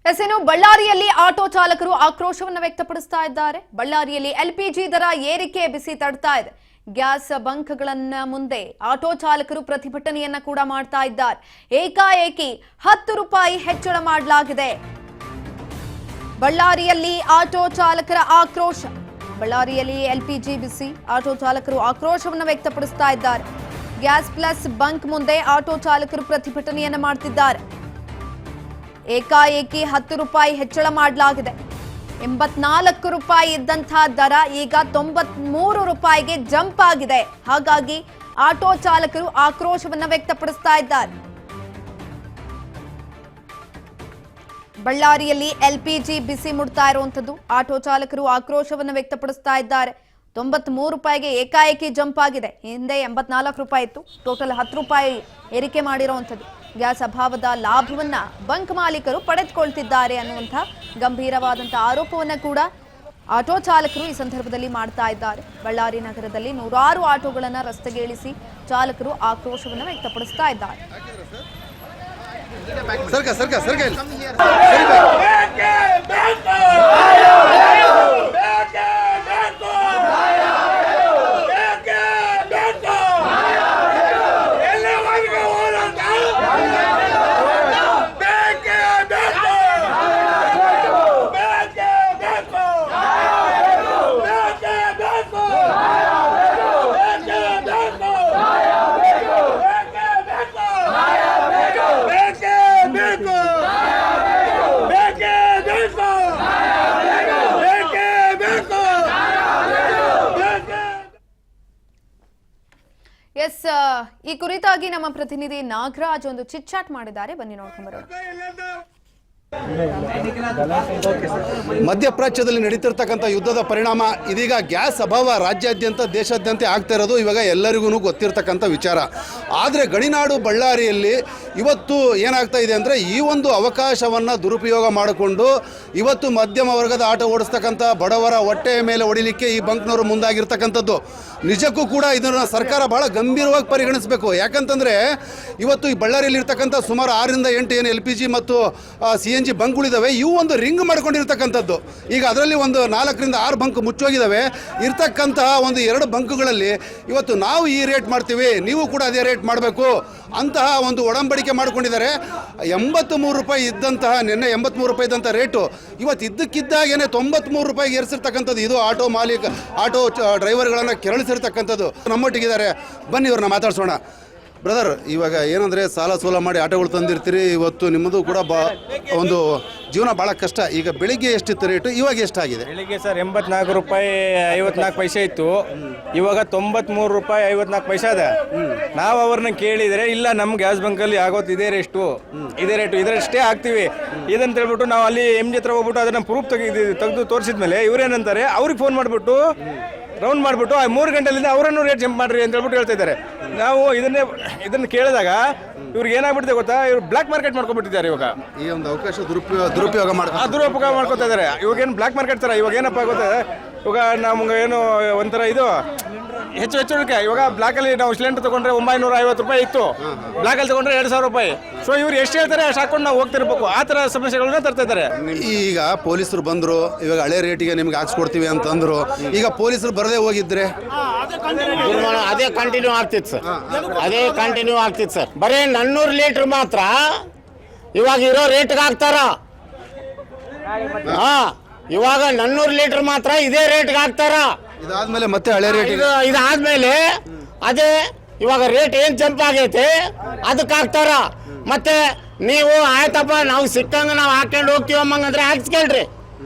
ಎಸೇನು ಬಳ್ಳಾರಿಯಲ್ಲಿ ಆಟೋ ಚಾಲಕರು ಆಕ್ರೋಶವನ್ನು ವ್ಯಕ್ತಪಡಿಸ್ತಾ ಇದ್ದಾರೆ. ಬಳ್ಳಾರಿಯಲ್ಲಿ ಎಲ್ಪಿಜಿ ದರ ಏರಿಕೆ ಬಿಸಿ ತಡ್ತಾ ಇದೆ. ಗ್ಯಾಸ್ ಬಂಕ್ಗಳನ್ನ ಮುಂದೆ ಆಟೋ ಚಾಲಕರು ಪ್ರತಿಭಟನೆಯನ್ನ ಕೂಡ ಮಾಡ್ತಾ ಇದ್ದಾರೆ. ಏಕಾಏಕಿ 10 ರೂಪಾಯಿ ಹೆಚ್ಚಳ ಮಾಡಲಾಗಿದೆ. ಬಳ್ಳಾರಿಯಲ್ಲಿ ಆಟೋ ಚಾಲಕರ ಆಕ್ರೋಶ. ಬಳ್ಳಾರಿಯಲ್ಲಿ ಎಲ್ಪಿಜಿ ಬಿಸಿ, ಆಟೋ ಚಾಲಕರು ಆಕ್ರೋಶವನ್ನು ವ್ಯಕ್ತಪಡಿಸ್ತಾ ಇದ್ದಾರೆ. ಗ್ಯಾಸ್ ಪ್ಲಸ್ ಬಂಕ್ ಮುಂದೆ ಆಟೋ ಚಾಲಕರು ಪ್ರತಿಭಟನೆಯನ್ನ ಮಾಡ್ತಿದ್ದಾರೆ. ಏಕಾಏಕಿ 10 ರೂಪಾಯಿ ಹೆಚ್ಚಳ ಮಾಡಲಾಗಿದೆ. 84 ರೂಪಾಯಿ ಇದ್ದಂತಹ ದರ ಈಗ 93 ರೂಪಾಯಿಗೆ ಜಂಪ್ ಆಗಿದೆ. ಹಾಗಾಗಿ ಆಟೋ ಚಾಲಕರು ಆಕ್ರೋಶವನ್ನ ವ್ಯಕ್ತಪಡಿಸ್ತಾ ಇದ್ದಾರೆ. ಬಳ್ಳಾರಿಯಲ್ಲಿ ಎಲ್ಪಿಜಿ ಬಿಸಿ ಮುಡ್ತಾ ಇರುವಂತದ್ದು. ಆಟೋ ಚಾಲಕರು ಆಕ್ರೋಶವನ್ನು ವ್ಯಕ್ತಪಡಿಸ್ತಾ ಇದ್ದಾರೆ. 93 ರೂಪಾಯಿಗೆ ಏಕಾಏಕಿ ಜಂಪ್ ಆಗಿದೆ. ಹಿಂದೆ 84 ರೂಪಾಯಿ ಇತ್ತು, ಟೋಟಲ್ 10 ರೂಪಾಯಿ ಏರಿಕೆ ಮಾಡಿರುವಂಥದ್ದು. ಗ್ಯಾಸ್ ಅಭಾವದ ಲಾಭವನ್ನ ಬಂಕ್ ಮಾಲೀಕರು ಪಡೆದುಕೊಳ್ತಿದ್ದಾರೆ ಅನ್ನುವಂಥ ಗಂಭೀರವಾದಂಥ ಆರೋಪವನ್ನ ಕೂಡ ಆಟೋ ಚಾಲಕರು ಈ ಸಂದರ್ಭದಲ್ಲಿ ಮಾಡ್ತಾ ಇದ್ದಾರೆ. ಬಳ್ಳಾರಿ ನಗರದಲ್ಲಿ 100 ಆಟೋಗಳನ್ನು ರಸ್ತೆಗೆ ಇಳಿಸಿ ಚಾಲಕರು ಆಕ್ರೋಶವನ್ನು ವ್ಯಕ್ತಪಡಿಸ್ತಾ ಇದ್ದಾರೆ. ಎಸ್, ಈ ಕುರಿತಾಗಿ ನಮ್ಮ ಪ್ರತಿನಿಧಿ ನಾಗರಾಜ್ ಒಂದು ಚಿಟ್ಚಾಟ್ ಮಾಡಿದ್ದಾರೆ. ಬನ್ನಿ ನೋಡ್ಕೊಂಡು ಬರೋಣ. ಮಧ್ಯಪ್ರಾಚ್ಯದಲ್ಲಿ ನಡೀತಿರ್ತಕ್ಕಂಥ ಯುದ್ಧದ ಪರಿಣಾಮ ಇದೀಗ ಗ್ಯಾಸ್ ಅಭಾವ ರಾಜ್ಯಾದ್ಯಂತ ದೇಶಾದ್ಯಂತ ಆಗ್ತಾ ಇರೋದು ಇವಾಗ ಎಲ್ಲರಿಗೂ ಗೊತ್ತಿರ್ತಕ್ಕಂಥ ವಿಚಾರ. ಆದರೆ ಗಡಿನಾಡು ಬಳ್ಳಾರಿಯಲ್ಲಿ ಇವತ್ತು ಏನಾಗ್ತಾ ಇದೆ ಅಂದರೆ ಈ ಒಂದು ಅವಕಾಶವನ್ನು ದುರುಪಯೋಗ ಮಾಡಿಕೊಂಡು ಇವತ್ತು ಮಧ್ಯಮ ವರ್ಗದ ಆಟೋ ಓಡಿಸ್ತಕ್ಕಂಥ ಬಡವರ ಹೊಟ್ಟೆಯ ಮೇಲೆ ಹೊಡಿಲಿಕ್ಕೆ ಈ ಬಂಕ್ನವರು ಮುಂದಾಗಿರ್ತಕ್ಕಂಥದ್ದು. ನಿಜಕ್ಕೂ ಕೂಡ ಇದನ್ನು ಸರ್ಕಾರ ಬಹಳ ಗಂಭೀರವಾಗಿ ಪರಿಗಣಿಸಬೇಕು. ಯಾಕಂತಂದರೆ ಇವತ್ತು ಈ ಬಳ್ಳಾರಿಯಲ್ಲಿರ್ತಕ್ಕಂಥ ಸುಮಾರು 6 ರಿಂದ 8 ಏನು LPG ಮತ್ತು CNG ಬಂಕ್ಗಳಿದ್ದಾವೆ, ಇವು ಒಂದು ರಿಂಗ್ ಮಾಡ್ಕೊಂಡಿರ್ತಕ್ಕಂಥದ್ದು. ಈಗ ಅದರಲ್ಲಿ ಒಂದು 4 ರಿಂದ 6 ಬಂಕ್ ಮುಚ್ಚೋಗಿದ್ದಾವೆ. ಇರ್ತಕ್ಕಂತಹ ಒಂದು 2 ಬಂಕ್ಗಳಲ್ಲಿ ಇವತ್ತು ನಾವು ಈ ರೇಟ್ ಮಾಡ್ತೀವಿ, ನೀವು ಕೂಡ ಅದೇ ರೇಟ್ ಮಾಡಬೇಕು ಅಂತಹ ಒಂದು ಒಡಂಬಡಿಕೆ ಮಾಡ್ಕೊಂಡಿದ್ದಾರೆ. 83 ರೂಪಾಯಿ ಇದ್ದಂತಹ ನಿನ್ನೆ 83 ರೂಪಾಯಿ ಇದ್ದಂಥ ರೇಟು ಇವತ್ತು ಇದ್ದಕ್ಕಿದ್ದಾಗೇನೆ 93 ರೂಪಾಯಿಗೆ ಏರಿಸಿರ್ತಕ್ಕಂಥದ್ದು. ಇದು ಆಟೋ ಡ್ರೈವರ್ಗಳನ್ನು ಕೆರಳಿಸಿರ್ತಕ್ಕಂಥದ್ದು. ನಮ್ಮೊಟ್ಟಿಗಿದ್ದಾರೆ, ಬನ್ನಿ ಇವ್ರನ್ನ ಮಾತಾಡ್ಸೋಣ. ಬ್ರದರ್, ಇವಾಗ ಏನಂದರೆ ಸಾಲ ಸೋಲ ಮಾಡಿ ಆಟೋಗಳು ತಂದಿರ್ತೀರಿ, ಇವತ್ತು ನಿಮ್ಮದು ಕೂಡ ಒಂದು ಜೀವನ ಭಾಳ ಕಷ್ಟ. ಈಗ ಬೆಳಿಗ್ಗೆ ಎಷ್ಟಿತ್ತು ರೇಟು, ಇವಾಗ ಎಷ್ಟಾಗಿದೆ? ಬೆಳಿಗ್ಗೆ ಸರ್ 84 ರೂಪಾಯಿ 54 ಪೈಸೆ ಇತ್ತು, ಇವಾಗ 93 ರೂಪಾಯಿ 54 ಪೈಸೆ ಅದ. ನಾವು ಅವ್ರನ್ನ ಕೇಳಿದರೆ ಇಲ್ಲ ನಮ್ಮ ಗ್ಯಾಸ್ ಬಂಕಲ್ಲಿ ಆಗೋದು ಇದೇ ರೇಟು ಇದರಷ್ಟೇ ಹಾಕ್ತೀವಿ ಇದಂತ ಹೇಳ್ಬಿಟ್ಟು ನಾವು ಅಲ್ಲಿ MG ಹತ್ರ ಹೋಗ್ಬಿಟ್ಟು ಅದನ್ನು ಪ್ರೂಫ್ ತೆಗೆದು ತೋರಿಸಿದ್ಮೇಲೆ ಇವ್ರೇನಂತಾರೆ, ಅವ್ರಿಗೆ ಫೋನ್ ಮಾಡಿಬಿಟ್ಟು ರೌಂಡ್ ಮಾಡಿಬಿಟ್ಟು 3 ಗಂಟೆಲಿಂದ ಅವರನ್ನು ರೇಟ್ ಜಂಪ್ ಮಾಡ್ರಿ ಅಂತ ಹೇಳ್ಬಿಟ್ಟು ಹೇಳ್ತಾ ಇದ್ದಾರೆ. ನಾವು ಇದನ್ನು ಕೇಳಿದಾಗ ಇವ್ರಿಗೆ ಏನಾಗ್ಬಿಟ್ಟಿದೆ ಗೊತ್ತಾ, ಇವ್ರು ಬ್ಲ್ಯಾಕ್ ಮಾರ್ಕೆಟ್ ಮಾಡ್ಕೊಂಡ್ಬಿಟ್ಟಿದ್ದಾರೆ. ಇವಾಗ ಈ ಒಂದು ಅವಕಾಶ ದುರುಪಯೋಗ ಮಾಡ್ಕೊತಾ ಇದ್ದಾರೆ. ಇವಾಗೇನು ಬ್ಲ್ಯಾಕ್ ಮಾರ್ಕೆಟ್ ಥರ ಇವಾಗ ಏನಪ್ಪ ಗೊತ್ತಾ, ಇವಾಗ ನಮ್ಗೆ ಏನು ಒಂಥರ ಇದು ಹೆಚ್ಚುಳಿಕೆ. ಇವಾಗ ಬ್ಲ್ಯಾಕಲ್ಲಿ ನಾವು ಸಿಲಿಂಡರ್ ತೊಗೊಂಡ್ರೆ 950 ರೂಪಾಯಿ ಇತ್ತು, ಬ್ಲ್ಯಾಕಲ್ಲಿ ತೊಗೊಂಡ್ರೆ 2000 ರೂಪಾಯಿ. ಸೊ ಇವ್ರು ಎಷ್ಟು ಹೇಳ್ತಾರೆ ಅಷ್ಟು ಹಾಕೊಂಡು ನಾವು ಹೋಗ್ತಿರ್ಬೇಕು. ಆ ಥರ ಸಮಸ್ಯೆಗಳನ್ನ ತರ್ತಾ ಇದ್ದಾರೆ. ಈಗ ಪೊಲೀಸರು ಬಂದರು, ಇವಾಗ ಹಳೆ ರೇಟಿಗೆ ನಿಮ್ಗೆ ಹಾಕ್ಸ್ಕೊಡ್ತೀವಿ ಅಂತಂದ್ರು. ಈಗ ಪೊಲೀಸರು ಬರದೇ ಹೋಗಿದ್ರೆ ಅದೇ ಕಂಟಿನ್ಯೂ ಆಗ್ತಿತ್ತು ಸರ್. ಬರೀ 400 ಲೀಟರ್ ಮಾತ್ರ ಇವಾಗ ಇರೋ ರೇಟ್ಗೆ ಹಾಕ್ತಾರ. ಇವಾಗ 400 ಲೀಟರ್ ಮಾತ್ರ ಇದೇ ರೇಟ್ಗೆ ಹಾಕ್ತಾರ. ಇದಾದ್ಮೇಲೆ ಮತ್ತೆ ಹಳೆ ರೇಟ್ ಇದಾದ್ಮೇಲೆ ಅದೇ ಇವಾಗ ರೇಟ್ ಏನ್ ಜಂಪ್ ಆಗೈತೆ ಅದಕ್ಕೆ ಹಾಕ್ತಾರ. ಮತ್ತೆ ನೀವು ಆಯ್ತಪ್ಪ ನಾವು ಸಿಕ್ಕಂಗ ನಾವು ಹಾಕೊಂಡು ಹೋಗ್ತೀವಿ ಅಮ್ಮಂಗಂದ್ರೆ ಹಾಕ್ಸ್ಕೊಳ್ರಿ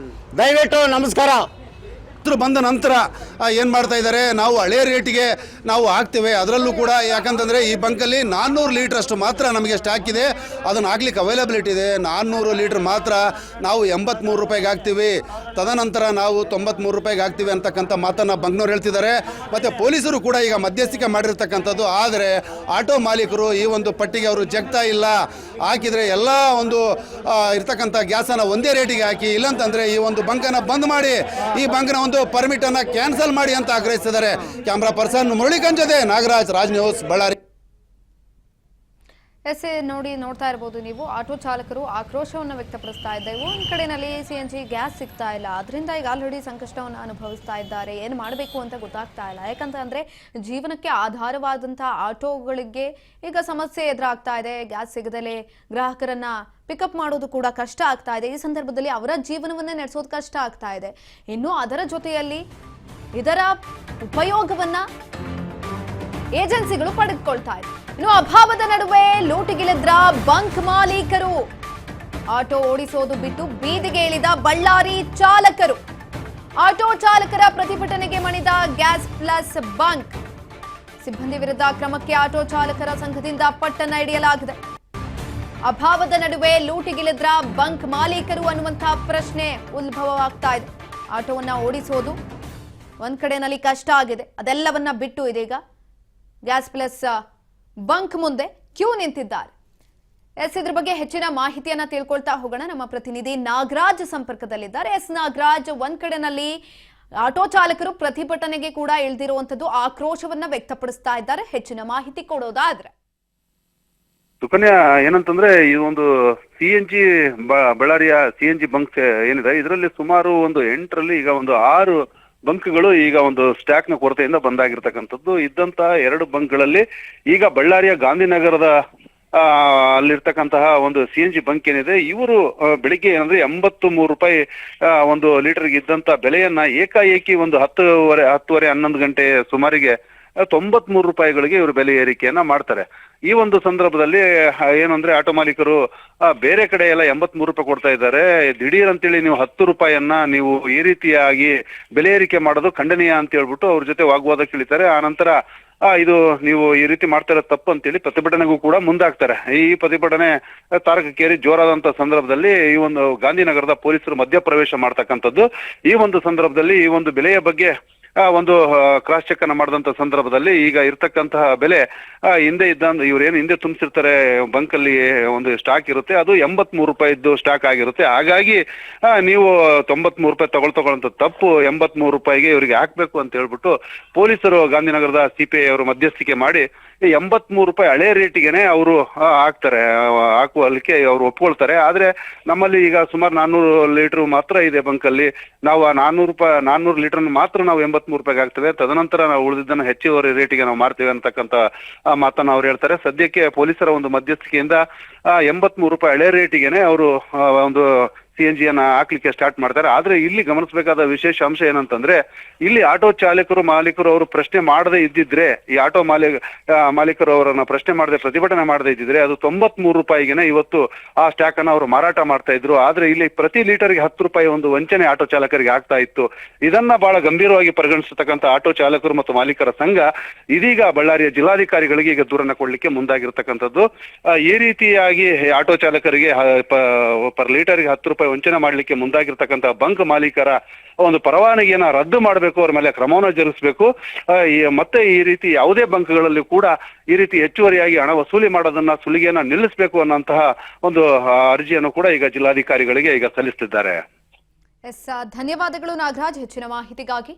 ದಯವಿಟ್ಟು. ನಮಸ್ಕಾರ. ಬಂದ ನಂತರ ಏನು ಮಾಡ್ತಾ ಇದ್ದಾರೆ, ನಾವು ಹಳೆ ರೇಟಿಗೆ ನಾವು ಹಾಕ್ತೇವೆ. ಅದರಲ್ಲೂ ಕೂಡ ಯಾಕಂತಂದರೆ ಈ ಬಂಕಲ್ಲಿ 400 ಲೀಟ್ರ್ ಅಷ್ಟು ಮಾತ್ರ ನಮಗೆ ಸ್ಟಾಕ್ ಇದೆ, ಅದನ್ನು ಹಾಕ್ಲಿಕ್ಕೆ ಅವೈಲಬಿಲಿಟಿ ಇದೆ. 400 ಲೀಟ್ರ್ ಮಾತ್ರ ನಾವು 83 ರೂಪಾಯಿಗೆ ಹಾಕ್ತೀವಿ, ತದನಂತರ ನಾವು 93 ರೂಪಾಯಿಗೆ ಹಾಕ್ತೀವಿ ಅಂತಕ್ಕಂಥ ಮಾತನ್ನು ಬಂಕ್ನವ್ರು ಹೇಳ್ತಿದ್ದಾರೆ. ಮತ್ತು ಪೊಲೀಸರು ಕೂಡ ಈಗ ಮಧ್ಯಸ್ಥಿಕೆ ಮಾಡಿರ್ತಕ್ಕಂಥದ್ದು. ಆದರೆ ಆಟೋ ಮಾಲೀಕರು ಈ ಒಂದು ಪಟ್ಟಿಗೆ ಅವರು ಜಗ್ತಾ ಇಲ್ಲ. ಹಾಕಿದರೆ ಎಲ್ಲ ಒಂದು ಇರ್ತಕ್ಕಂಥ ಗ್ಯಾಸನ್ನು ಒಂದೇ ರೇಟಿಗೆ ಹಾಕಿ, ಇಲ್ಲಂತಂದರೆ ಈ ಒಂದು ಬಂಕನ್ನು ಬಂದ್ ಮಾಡಿ, ಈ ಬಂಕ್ನ ಒಂದು ಪರ್ಮಿಟ್ ಅನ್ನ ಕ್ಯಾನ್ಸಲ್ ಮಾಡಿ ಅಂತ ಆಗ್ರಹಿಸಿದ್ದಾರೆ. ಕ್ಯಾಮ್ರಾ ಪರ್ಸನ್ ಮುರಳೀಕಾಂತ್ ಜೊತೆ ನಾಗರಾಜ್, ರಾಜ್ ನ್ಯೂಸ್, ಬಳ್ಳಾರಿ. ನೋಡ್ತಾ ಇರಬಹುದು ನೀವು, ಆಟೋ ಚಾಲಕರು ಆಕ್ರೋಶವನ್ನು ವ್ಯಕ್ತಪಡಿಸ್ತಾ ಇದ್ದಾರೆ. ಒಂದ್ ಕಡೆನಲ್ಲಿ CNG ಗ್ಯಾಸ್ ಸಿಗ್ತಾ ಇಲ್ಲ, ಅದರಿಂದ ಈಗ ಆಲ್ರೆಡಿ ಸಂಕಷ್ಟವನ್ನು ಅನುಭವಿಸ್ತಾ ಇದ್ದಾರೆ. ಏನು ಮಾಡಬೇಕು ಅಂತ ಗೊತ್ತಾಗ್ತಾ ಇಲ್ಲ. ಯಾಕಂತಂದ್ರೆ ಜೀವನಕ್ಕೆ ಆಧಾರವಾದಂತಹ ಆಟೋಗಳಿಗೆ ಈಗ ಸಮಸ್ಯೆ ಎದುರಾಗ್ತಾ ಇದೆ. ಗ್ಯಾಸ್ ಸಿಗದಲೇ ಗ್ರಾಹಕರನ್ನ ಪಿಕಪ್ ಮಾಡೋದು ಕೂಡ ಕಷ್ಟ ಆಗ್ತಾ ಇದೆ. ಈ ಸಂದರ್ಭದಲ್ಲಿ ಅವರ ಜೀವನವನ್ನೇ ನಡೆಸೋದು ಕಷ್ಟ ಆಗ್ತಾ ಇದೆ. ಇನ್ನು ಅದರ ಜೊತೆಯಲ್ಲಿ ಇದರ ಉಪಯೋಗವನ್ನ ಏಜೆನ್ಸಿಗಳು ಪಡೆದುಕೊಳ್ತಾ ಇದೆ. ಇನ್ನು ಅಭಾವದ ನಡುವೆ ಲೂಟಿಗಿಳಿದ್ರ ಬಂಕ್ ಮಾಲೀಕರು. ಆಟೋ ಓಡಿಸೋದು ಬಿಟ್ಟು ಬೀದಿಗೆ ಇಳಿದ ಬಳ್ಳಾರಿ ಚಾಲಕರು. ಆಟೋ ಚಾಲಕರ ಪ್ರತಿಭಟನೆಗೆ ಮಣಿದ ಗ್ಯಾಸ್ ಪ್ಲಸ್ ಬಂಕ್. ಸಿಬ್ಬಂದಿ ವಿರುದ್ಧ ಕ್ರಮಕ್ಕೆ ಆಟೋ ಚಾಲಕರ ಸಂಘದಿಂದ ಪಟ್ಟಣ ಹಿಡಿಯಲಾಗಿದೆ. ಅಭಾವದ ನಡುವೆ ಲೂಟಿಗಿಳಿದ್ರ ಬಂಕ್ ಮಾಲೀಕರು ಅನ್ನುವಂತಹ ಪ್ರಶ್ನೆ ಉದ್ಭವವಾಗ್ತಾ ಇದೆ. ಆಟೋವನ್ನ ಓಡಿಸೋದು ಒಂದ್ ಕಡೆನಲ್ಲಿ ಕಷ್ಟ ಆಗಿದೆ. ಅದೆಲ್ಲವನ್ನ ಬಿಟ್ಟು ಇದೀಗ ಗ್ಯಾಸ್ ಪ್ಲಸ್ ಬಂಕ್ ಮುಂದೆ ಕ್ಯೂ ನಿಂತಿದ್ದಾರೆ. ಇದ್ರ ಬಗ್ಗೆ ಹೆಚ್ಚಿನ ಮಾಹಿತಿಯನ್ನ ತಿಳ್ಕೊಳ್ತಾ ಹೋಗೋಣ. ನಮ್ಮ ಪ್ರತಿನಿಧಿ ನಾಗರಾಜ್ ಸಂಪರ್ಕದಲ್ಲಿದ್ದಾರೆ. ನಾಗರಾಜ್, ಒಂದ್ ಕಡೆನಲ್ಲಿ ಆಟೋ ಚಾಲಕರು ಪ್ರತಿಭಟನೆಗೆ ಕೂಡ ಇಳಿದಿರುವಂತದ್ದು, ಆಕ್ರೋಶವನ್ನ ವ್ಯಕ್ತಪಡಿಸ್ತಾ ಇದ್ದಾರೆ. ಹೆಚ್ಚಿನ ಮಾಹಿತಿ ಕೊಡೋದಾದ್ರೆ ಸುಕನ್ಯಾ, ಏನಂತಂದ್ರೆ ಈ ಒಂದು CNG ಬಳ್ಳಾರಿಯ CNG ಬಂಕ್ಸ್ ಏನಿದೆ, ಇದರಲ್ಲಿ ಸುಮಾರು ಒಂದು 8ರಲ್ಲಿ ಈಗ ಒಂದು 6 ಬಂಕ್ಗಳು ಈಗ ಒಂದು ಸ್ಟಾಕ್ ನ ಕೊರತೆಯಿಂದ ಬಂದಾಗಿರ್ತಕ್ಕಂಥದ್ದು. ಇದ್ದಂತ 2 ಬಂಕ್ಗಳಲ್ಲಿ ಈಗ ಬಳ್ಳಾರಿಯ ಗಾಂಧಿನಗರದ ಅಲ್ಲಿರ್ತಕ್ಕಂತಹ ಒಂದು CNG ಬಂಕ್ ಏನಿದೆ, ಇವರು ಬೆಳಿಗ್ಗೆ ಏನಂದ್ರೆ 83 ರೂಪಾಯಿ ಒಂದು ಲೀಟರ್ಗೆ ಇದ್ದಂತ ಬೆಲೆಯನ್ನ ಏಕಾಏಕಿ ಒಂದು 10:30 11 ಗಂಟೆ ಸುಮಾರಿಗೆ 93 ರೂಪಾಯಿಗಳಿಗೆ ಇವರು ಬೆಲೆ ಏರಿಕೆಯನ್ನ ಮಾಡ್ತಾರೆ. ಈ ಒಂದು ಸಂದರ್ಭದಲ್ಲಿ ಏನಂದ್ರೆ ಆಟೋ ಮಾಲೀಕರು ಬೇರೆ ಕಡೆ ಎಲ್ಲ 83 ರೂಪಾಯಿ ಕೊಡ್ತಾ ಇದ್ದಾರೆ, ದಿಢೀರ್ ಅಂತೇಳಿ ನೀವು 10 ರೂಪಾಯಿಯನ್ನ ನೀವು ಈ ರೀತಿಯಾಗಿ ಬೆಲೆ ಏರಿಕೆ ಮಾಡೋದು ಖಂಡನೀಯ ಅಂತ ಹೇಳ್ಬಿಟ್ಟು ಅವ್ರ ಜೊತೆ ವಾಗ್ವಾದಕ್ಕೆ ಇಳಿತಾರೆ. ಆ ನಂತರ ಇದು ನೀವು ಈ ರೀತಿ ಮಾಡ್ತಾ ಇರೋದು ತಪ್ಪು ಅಂತೇಳಿ ಪ್ರತಿಭಟನೆಗೂ ಕೂಡ ಮುಂದಾಗ್ತಾರೆ. ಈ ಪ್ರತಿಭಟನೆ ತಾರಕಕ್ಕೇರಿ ಜೋರಾದಂತ ಸಂದರ್ಭದಲ್ಲಿ ಈ ಒಂದು ಗಾಂಧಿನಗರದ ಪೊಲೀಸರು ಮಧ್ಯಪ್ರವೇಶ ಮಾಡ್ತಕ್ಕಂಥದ್ದು. ಈ ಒಂದು ಸಂದರ್ಭದಲ್ಲಿ ಈ ಒಂದು ಬೆಲೆಯ ಬಗ್ಗೆ ಒಂದು ಕ್ರಾಸ್ ಚೆಕ್ ಅನ್ನ ಮಾಡಿದಂತ ಸಂದರ್ಭದಲ್ಲಿ ಈಗ ಇರ್ತಕ್ಕಂತಹ ಬೆಲೆ ಹಿಂದೆ ಇವ್ರೇನು ಹಿಂದೆ ತುಂಬಿಸಿರ್ತಾರೆ ಬಂಕ್ ಅಲ್ಲಿ ಒಂದು ಸ್ಟಾಕ್ ಇರುತ್ತೆ, ಅದು 83 ರೂಪಾಯಿದ್ದು ಸ್ಟಾಕ್ ಆಗಿರುತ್ತೆ. ಹಾಗಾಗಿ ನೀವು 93 ರೂಪಾಯಿ ತಗೊಳ್ಳಂತ ತಪ್ಪು 83 ರೂಪಾಯಿಗೆ ಇವರಿಗೆ ಹಾಕ್ಬೇಕು ಅಂತ ಹೇಳ್ಬಿಟ್ಟು ಪೊಲೀಸರು ಗಾಂಧಿನಗರದ CPI ಅವರು ಮಧ್ಯಸ್ಥಿಕೆ ಮಾಡಿ 83 ರೂಪಾಯಿ ಹಳೆ ರೇಟಿಗೆನೆ ಅವರು ಹಾಕ್ತಾರೆ, ಹಾಕುವಲ್ಲಿಕ್ಕೆ ಅವರು ಒಪ್ಕೊಳ್ತಾರೆ. ಆದ್ರೆ ನಮ್ಮಲ್ಲಿ ಈಗ ಸುಮಾರು 400 ಲೀಟರ್ ಮಾತ್ರ ಇದೆ ಬಂಕ್ ಅಲ್ಲಿ. ನಾವು 400 ಲೀಟರ್ ಮಾತ್ರ ನಾವು 83 ರೂಪಾಯಿಗೆ ಹಾಕ್ತೇವೆ, ತದನಂತರ ನಾವು ಉಳಿದಿದ್ದನ್ನು ಹೆಚ್ಚುವರಿ ರೇಟಿಗೆ ನಾವು ಮಾರ್ತೇವೆ ಅಂತಕ್ಕಂಥ ಮಾತನ್ನ ಅವ್ರು ಹೇಳ್ತಾರೆ. ಸದ್ಯಕ್ಕೆ ಪೊಲೀಸರ ಒಂದು ಮಧ್ಯಸ್ಥಿಕೆಯಿಂದ 83 ರೂಪಾಯಿ ಹಳೆ ರೇಟಿಗೆನೆ ಅವರು ಒಂದು CNG ಅನ್ನ ಹಾಕ್ಲಿಕ್ಕೆ ಸ್ಟಾರ್ಟ್ ಮಾಡ್ತಾರೆ. ಆದ್ರೆ ಇಲ್ಲಿ ಗಮನಿಸಬೇಕಾದ ವಿಶೇಷ ಅಂಶ ಏನಂತಂದ್ರೆ, ಇಲ್ಲಿ ಆಟೋ ಚಾಲಕರು ಮಾಲೀಕರು ಅವರು ಪ್ರಶ್ನೆ ಮಾಡದೇ ಇದ್ದಿದ್ರೆ, ಈ ಆಟೋ ಮಾಲೀಕರು ಅವರನ್ನ ಪ್ರಶ್ನೆ ಮಾಡದೆ ಪ್ರತಿಭಟನೆ ಮಾಡದೇ ಇದ್ದಿದ್ರೆ ಅದು 93 ರೂಪಾಯಿಗೆನೆ ಇವತ್ತು ಆ ಸ್ಟಾಕ್ ಅನ್ನ ಅವರು ಮಾರಾಟ ಮಾಡ್ತಾ ಇದ್ರು. ಆದ್ರೆ ಇಲ್ಲಿ ಪ್ರತಿ ಲೀಟರ್ಗೆ 10 ರೂಪಾಯಿ ಒಂದು ವಂಚನೆ ಆಟೋ ಚಾಲಕರಿಗೆ ಆಗ್ತಾ ಇತ್ತು. ಇದನ್ನ ಬಹಳ ಗಂಭೀರವಾಗಿ ಪರಿಗಣಿಸತಕ್ಕಂಥ ಆಟೋ ಚಾಲಕರು ಮತ್ತು ಮಾಲೀಕರ ಸಂಘ ಇದೀಗ ಬಳ್ಳಾರಿಯ ಜಿಲ್ಲಾಧಿಕಾರಿಗಳಿಗೆ ಈಗ ದೂರನ್ನ ಕೊಡ್ಲಿಕ್ಕೆ ಮುಂದಾಗಿರ್ತಕ್ಕಂಥದ್ದು. ಈ ರೀತಿಯಾಗಿ ಆಟೋ ಚಾಲಕರಿಗೆ ಪರ್ ಲೀಟರ್ಗೆ 10 ರೂಪಾಯಿ ವಂಚನೆ ಮಾಡ್ಲಿಕ್ಕೆ ಮುಂದಾಗಿರ್ತಕ್ಕಂಥ ಬಂಕ್ ಮಾಲೀಕರ ಒಂದು ಪರವಾನಗಿಯನ್ನ ರದ್ದು ಮಾಡಬೇಕು, ಅವ್ರ ಮೇಲೆ ಕ್ರಮವನ್ನು ಜರುಗಿಸಬೇಕು. ಮತ್ತೆ ಈ ರೀತಿ ಯಾವುದೇ ಬಂಕ್ಗಳಲ್ಲಿ ಕೂಡ ಈ ರೀತಿ ಹೆಚ್ಚುವರಿಯಾಗಿ ಹಣ ವಸೂಲಿ ಮಾಡೋದನ್ನ ಸುಲಿಗೆಯನ್ನ ನಿಲ್ಲಿಸಬೇಕು ಅನ್ನೋಂತಹ ಒಂದು ಅರ್ಜಿಯನ್ನು ಕೂಡ ಈಗ ಜಿಲ್ಲಾಧಿಕಾರಿಗಳಿಗೆ ಈಗ ಸಲ್ಲಿಸುತ್ತಿದ್ದಾರೆ. ಧನ್ಯವಾದಗಳು ನಾಗರಾಜ್ ಹೆಚ್ಚಿನ ಮಾಹಿತಿಗಾಗಿ.